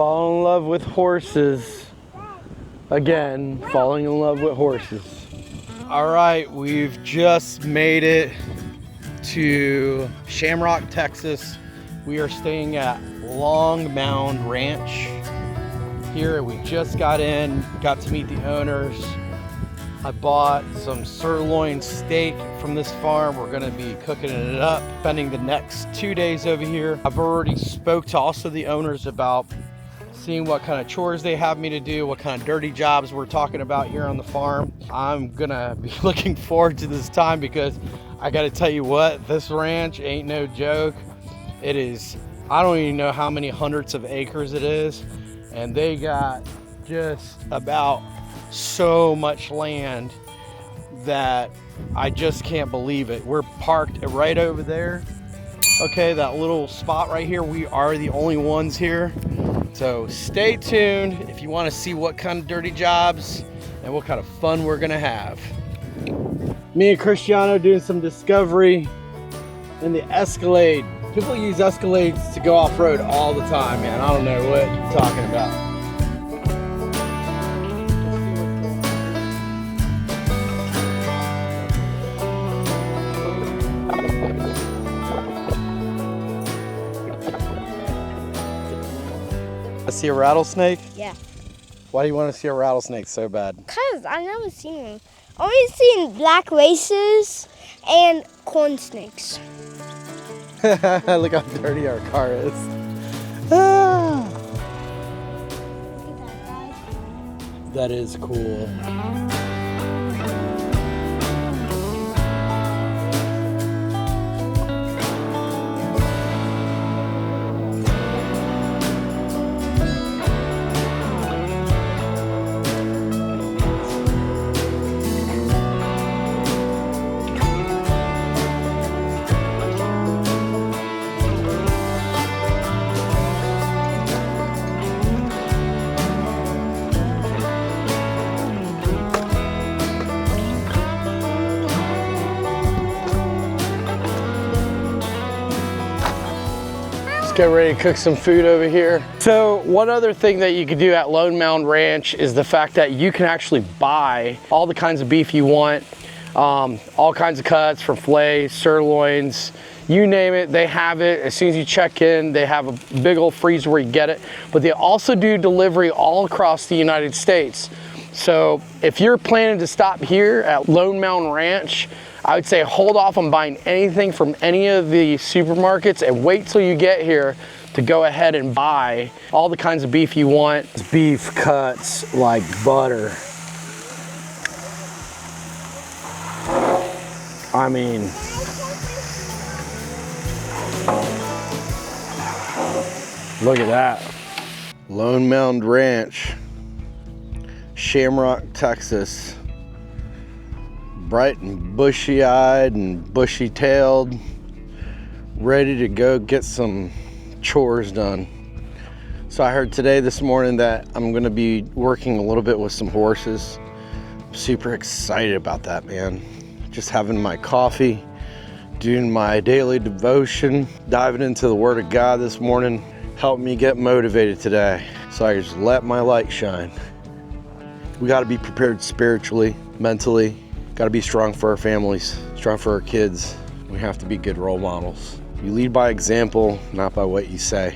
Fall in love with horses. Again, falling in love with horses. All right, we've just made it to Shamrock, Texas. We are staying at Lone Mound Ranch. Here, we just got in, got to meet the owners. I bought some sirloin steak from this farm. We're gonna be cooking it up, spending the next 2 days over here. I've already spoke to also the owners about seeing what kind of chores they have me to do, what kind of dirty jobs we're talking about here on the farm. I'm gonna be looking forward to this time because I gotta tell you what, this ranch ain't no joke. It is, I don't even know how many hundreds of acres it is, and they got just about so much land that I just can't believe it. We're parked right over there. Okay, that little spot right here, we are the only ones here. So stay tuned if you want to see what kind of dirty jobs and what kind of fun we're gonna have. Me and Cristiano doing some discovery in the Escalade. People use Escalades to go off-road all the time, man. I don't know what you're talking about. See a rattlesnake? Yeah. Why do you want to see a rattlesnake so bad? Because I've never seen one. Only seen black races and corn snakes. Look how dirty our car is. Ah. That is cool. Get ready to cook some food over here. So one other thing that you can do at Lone Mound Ranch is the fact that you can actually buy all the kinds of beef you want, all kinds of cuts from fillets, sirloins, you name it, they have it. As soon as you check in, they have a big old freezer where you get it, but they also do delivery all across the United States. So if you're planning to stop here at Lone Mound Ranch, I would say hold off on buying anything from any of the supermarkets and wait till you get here to go ahead and buy all the kinds of beef you want. Beef cuts like butter. I mean, look at that. Lone Mound Ranch, Shamrock, Texas. Bright and bushy-eyed and bushy-tailed, ready to go get some chores done. So I heard this morning that I'm gonna be working a little bit with some horses. I'm super excited about that, man. Just having my coffee, doing my daily devotion, diving into the Word of God this morning, helped me get motivated today. So I just let my light shine. We gotta be prepared spiritually, mentally. Got to be strong for our families, strong for our kids. We have to be good role models. You lead by example, not by what you say.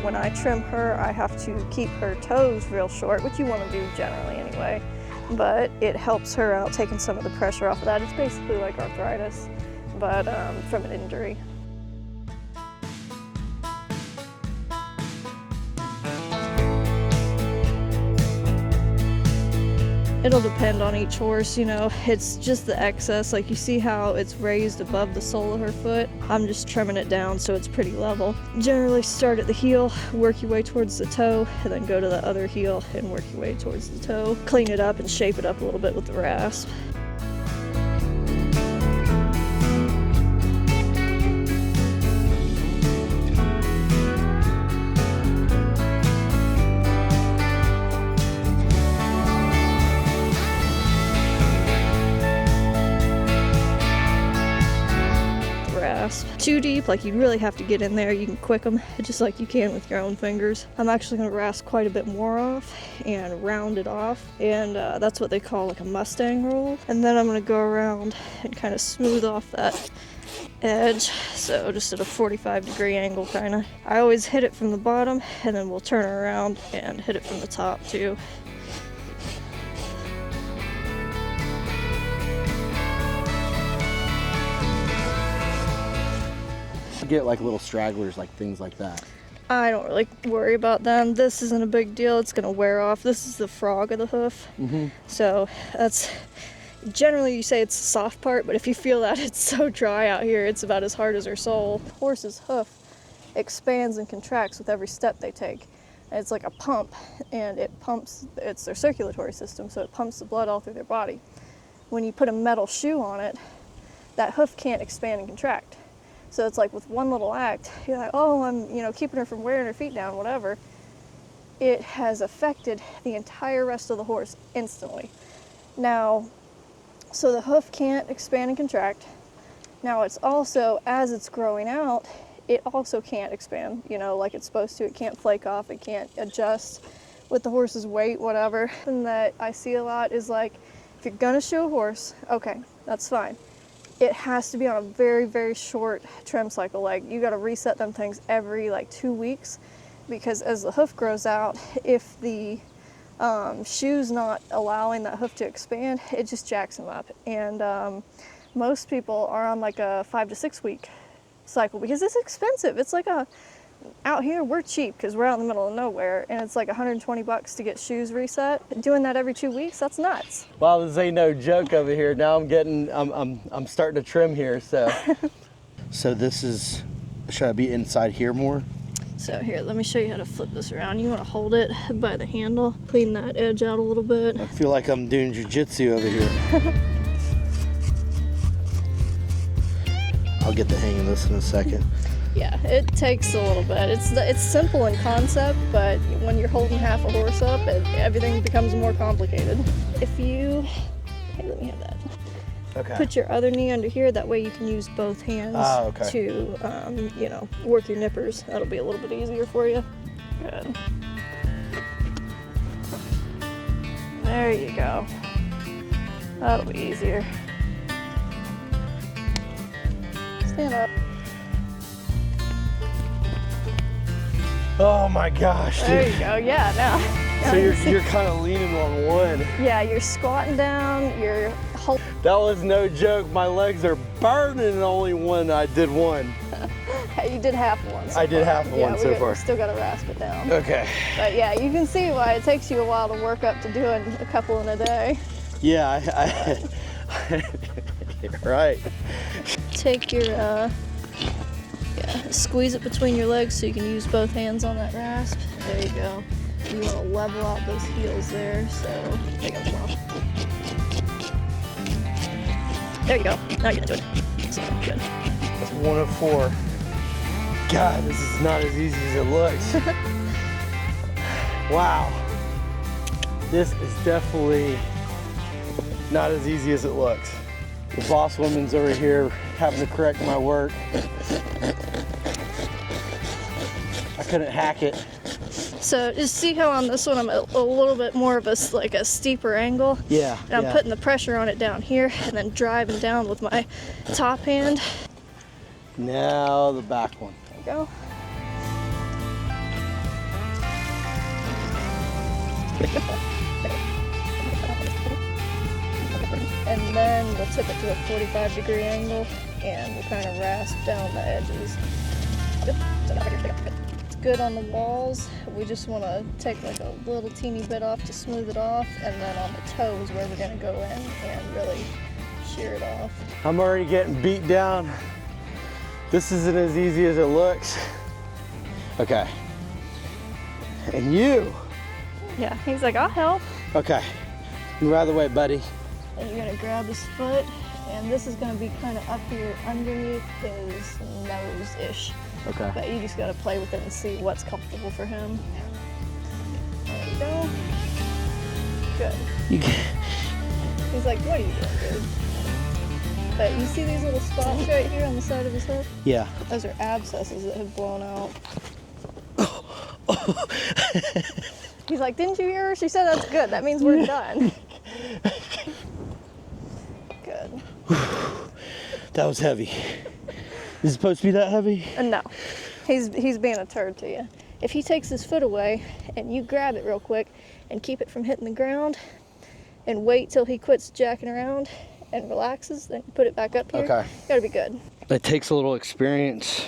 When I trim her, I have to keep her toes real short, which you want to do generally anyway. But it helps her out, taking some of the pressure off of that. It's basically like arthritis, but from an injury. It'll depend on each horse, you know. It's just the excess. Like, you see how it's raised above the sole of her foot? I'm just trimming it down so it's pretty level. Generally start at the heel, work your way towards the toe, and then go to the other heel and work your way towards the toe. Clean it up and shape it up a little bit with the rasp. too deep, like you really have to get in there. You can quick them just like you can with your own fingers. I'm actually going to rasp quite a bit more off and round it off, and that's what they call like a Mustang roll. And then I'm going to go around and kind of smooth off that edge, so just at a 45-degree angle kind of. I always hit it from the bottom, and then we'll turn it around and hit it from the top too. Get like little stragglers, like things like that. I don't really worry about them. This isn't a big deal. It's gonna wear off. This is the frog of the hoof. So that's generally, you say it's the soft part, but if you feel that it's so dry out here, it's about as hard as her sole. Horse's hoof expands and contracts with every step they take. And it's like a pump, and it pumps, it's their circulatory system, so it pumps the blood all through their body. When you put a metal shoe on it, that hoof can't expand and contract. So it's like with one little act, you're like, oh, I'm, keeping her from wearing her feet down, whatever. It has affected the entire rest of the horse instantly. Now, so the hoof can't expand and contract. Now it's also, as it's growing out, it also can't expand, like it's supposed to. It can't flake off, it can't adjust with the horse's weight, whatever. And that I see a lot is like, if you're gonna shoe a horse, okay, that's fine. It has to be on a very, very short trim cycle. Like, you gotta reset them things every 2 weeks, because as the hoof grows out, if the shoe's not allowing that hoof to expand, it just jacks them up. And most people are on like a 5 to 6 week cycle because it's expensive. It's like out here we're cheap because we're out in the middle of nowhere, and it's like $120 to get shoes reset. Doing that every 2 weeks, that's nuts. Well, this ain't no joke over here. Now I'm starting to trim here, so. So this is, should I be inside here more? So here, let me show you how to flip this around. You want to hold it by the handle, clean that edge out a little bit. I feel like I'm doing jiu-jitsu over here. I'll get the hang of this in a second. Yeah, it takes a little bit. It's simple in concept, but when you're holding half a horse up, everything becomes more complicated. If you, hey, let me have that. Okay. Put your other knee under here. That way you can use both hands to, work your nippers. That'll be a little bit easier for you. Good. There you go. That'll be easier. Stand up. Oh my gosh, dude. There you go. Yeah, now. So you're kind of leaning on one. Yeah, you're squatting down. You're holding. That was no joke. My legs are burning, and only one. I did one. Hey, you did half one. I did half one so far. We still got to rasp it down. Okay. But yeah, you can see why it takes you a while to work up to doing a couple in a day. Yeah, you're right. Take your, squeeze it between your legs so you can use both hands on that rasp. There you go. You want to level out those heels there, so take them off. There you go. Now you're gonna do it. So good. That's 1 of 4. God, this is not as easy as it looks. Wow. This is definitely not as easy as it looks. The boss woman's over here having to correct my work. I couldn't hack it. So just see how on this one I'm a little bit more of a steeper angle. Yeah. And I'm putting the pressure on it down here and then driving down with my top hand. Now the back one. There you go. And then we'll tip it to a 45-degree angle and we'll kind of rasp down the edges. It's good on the walls. We just want to take like a little teeny bit off to smooth it off, and then on the toes where we're going to go in and really shear it off. I'm already getting beat down. This isn't as easy as it looks. Okay. And you. Yeah, he's like, I'll help. Okay. Move out of the way, buddy. And you're gonna grab his foot, and this is gonna be kind of up here underneath his nose-ish. Okay. But you just gotta play with it and see what's comfortable for him. There you go. Good. You can... He's like, what are you doing, dude? But you see these little spots right here on the side of his hoof? Yeah. Those are abscesses that have blown out. He's like, didn't you hear her? She said that's good. That means we're done. Good. That was heavy. Is it supposed to be that heavy? No. He's being a turd to you. If he takes his foot away and you grab it real quick and keep it from hitting the ground and wait till he quits jacking around and relaxes, then put it back up here. Okay. Gotta be good. It takes a little experience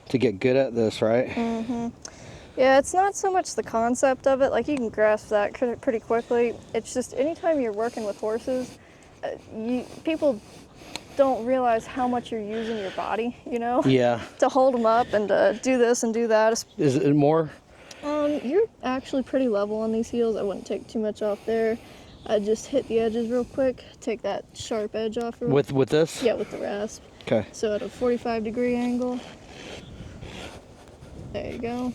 to get good at this, right? Mm-hmm. Yeah, it's not so much the concept of it. Like, you can grasp that pretty quickly. It's just anytime you're working with horses, people don't realize how much you're using your body, you know? Yeah. To hold them up and to do this and do that. Is it more? You're actually pretty level on these heels. I wouldn't take too much off there. I'd just hit the edges real quick, take that sharp edge off. With this? Yeah, with the rasp. Okay. So at a 45-degree angle. There you go.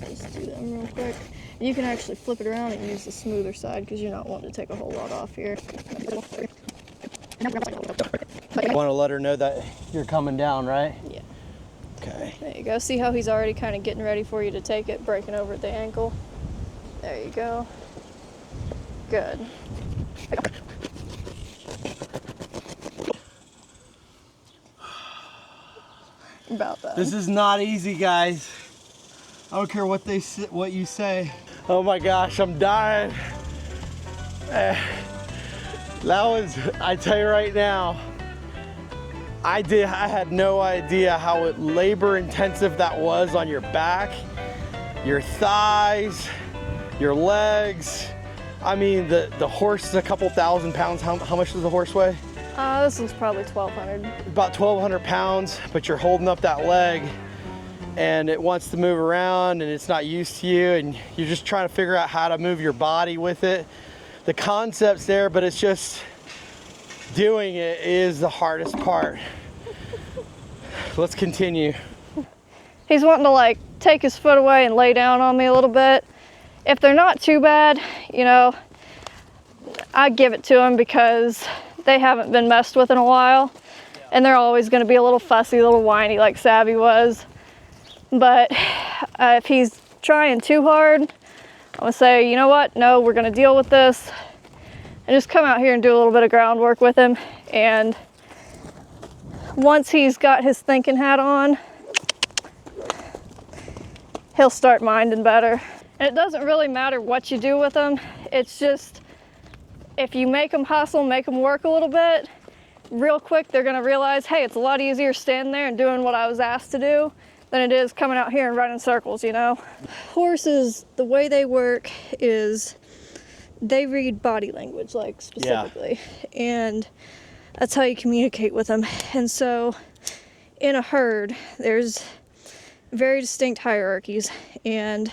Let's just do them real quick. You can actually flip it around and use the smoother side because you're not wanting to take a whole lot off here. You want to let her know that you're coming down, right? Yeah. Okay. There you go. See how he's already kind of getting ready for you to take it, breaking over at the ankle. There you go. Good. About that. This is not easy, guys. I don't care what you say. Oh my gosh, I'm dying. That was, I tell you right now, I had no idea how labor intensive that was on your back, your thighs, your legs. I mean, the horse is a couple thousand pounds. How much does the horse weigh? This one's probably 1,200. About 1,200 pounds, but you're holding up that leg and it wants to move around and it's not used to you and you're just trying to figure out how to move your body with it. The concept's there, but it's just doing it is the hardest part. Let's continue. He's wanting to like take his foot away and lay down on me a little bit. If they're not too bad, you know, I give it to him because they haven't been messed with in a while and they're always going to be a little fussy, a little whiny like Savvy was. But if he's trying too hard, I'm gonna say, you know what? No, we're gonna deal with this and just come out here and do a little bit of groundwork with him. And once he's got his thinking hat on, he'll start minding better. And it doesn't really matter what you do with them. It's just, if you make them hustle, make them work a little bit, real quick, they're gonna realize, hey, it's a lot easier standing there and doing what I was asked to do than it is coming out here and running circles, you know? Horses, the way they work is they read body language, like specifically, and that's how you communicate with them. And so in a herd, there's very distinct hierarchies, and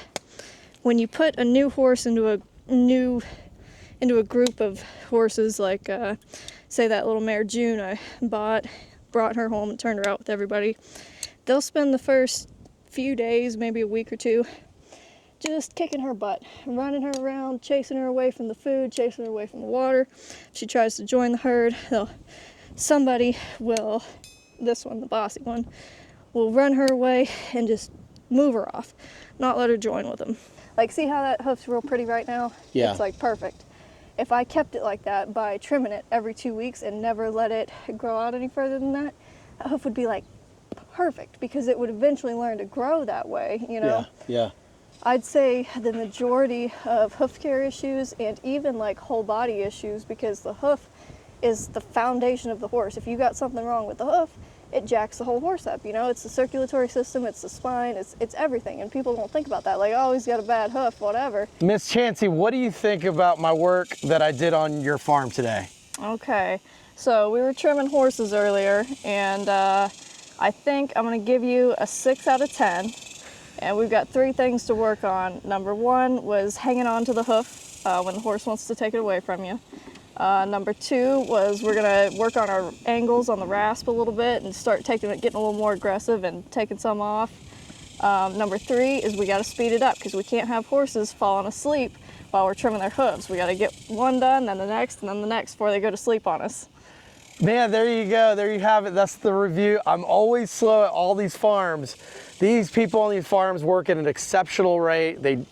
when you put a new horse into a group of horses, like say that little mare June I brought her home and turned her out with everybody, they'll spend the first few days, maybe a week or two, just kicking her butt, running her around, chasing her away from the food, chasing her away from the water. If she tries to join the herd, somebody will, this one, the bossy one, will run her away and just move her off, not let her join with them. Like, see how that hoof's real pretty right now? Yeah. It's like perfect. If I kept it like that by trimming it every 2 weeks and never let it grow out any further than that, that hoof would be like perfect because it would eventually learn to grow that way, you know? Yeah. I'd say the majority of hoof care issues and even like whole body issues, because the hoof is the foundation of the horse. If you got something wrong with the hoof, it jacks the whole horse up, you know? It's the circulatory system, it's the spine, it's everything, and people don't think about that. Like, oh, he's got a bad hoof, whatever. Miss Chansey, what do you think about my work that I did on your farm today? Okay, so we were trimming horses earlier, and I think I'm gonna give you a 6 out of 10. And we've got 3 things to work on. Number 1 was hanging on to the hoof when the horse wants to take it away from you. Number 2 was we're gonna work on our angles on the rasp a little bit and start getting a little more aggressive and taking some off. Number 3 is we gotta speed it up because we can't have horses falling asleep while we're trimming their hooves. We gotta get one done, then the next, and then the next before they go to sleep on us. Man, there you go. There you have it. That's the review. I'm always slow at all these farms. These people on these farms work at an exceptional rate. They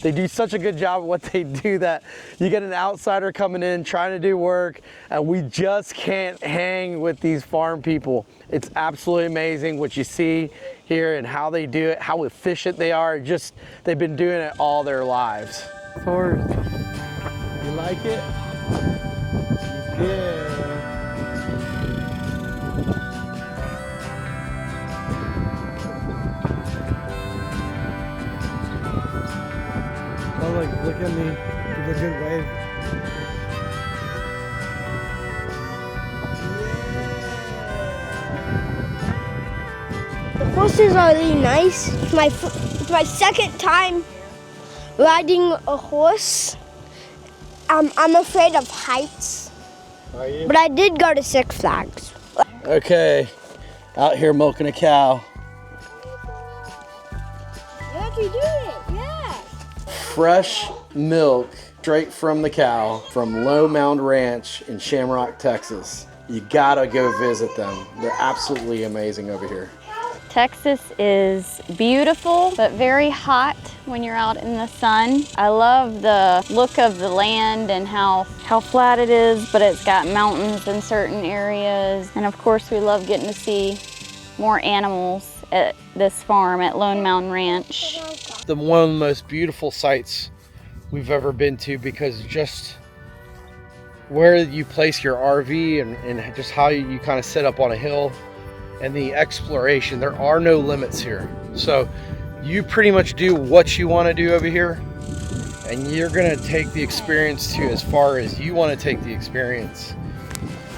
do such a good job at what they do that you get an outsider coming in trying to do work, and we just can't hang with these farm people. It's absolutely amazing what you see here and how they do it, how efficient they are. Just, they've been doing it all their lives. Horse, you like it? Yeah. Oh, look at me, give a good wave. The horses are really nice. It's my second time riding a horse. I'm afraid of heights. Are you? But I did go to Six Flags. Okay, out here milking a cow. You actually do it, yeah. Fresh milk straight from the cow from Lone Mound Ranch in Shamrock, Texas. You gotta go visit them. They're absolutely amazing over here. Texas is beautiful, but very hot when you're out in the sun. I love the look of the land and how flat it is, but it's got mountains in certain areas. And of course, we love getting to see more animals at this farm at Lone Mound Ranch. One of the most beautiful sights we've ever been to, because just where you place your RV and just how you kind of set up on a hill and the exploration, there are no limits here. So you pretty much do what you want to do over here, and you're gonna take the experience to as far as you want to take the experience.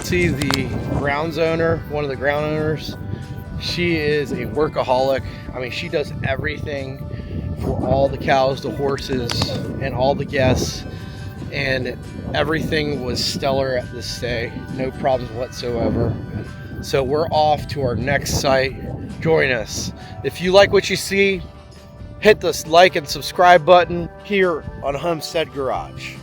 See the grounds owner, one of the ground owners, she is a workaholic. I mean, she does everything for all the cows, the horses, and all the guests, and everything was stellar at this stay. No problems whatsoever. So we're off to our next site. Join us. If you like what you see, hit the like and subscribe button here on Homestead Garage.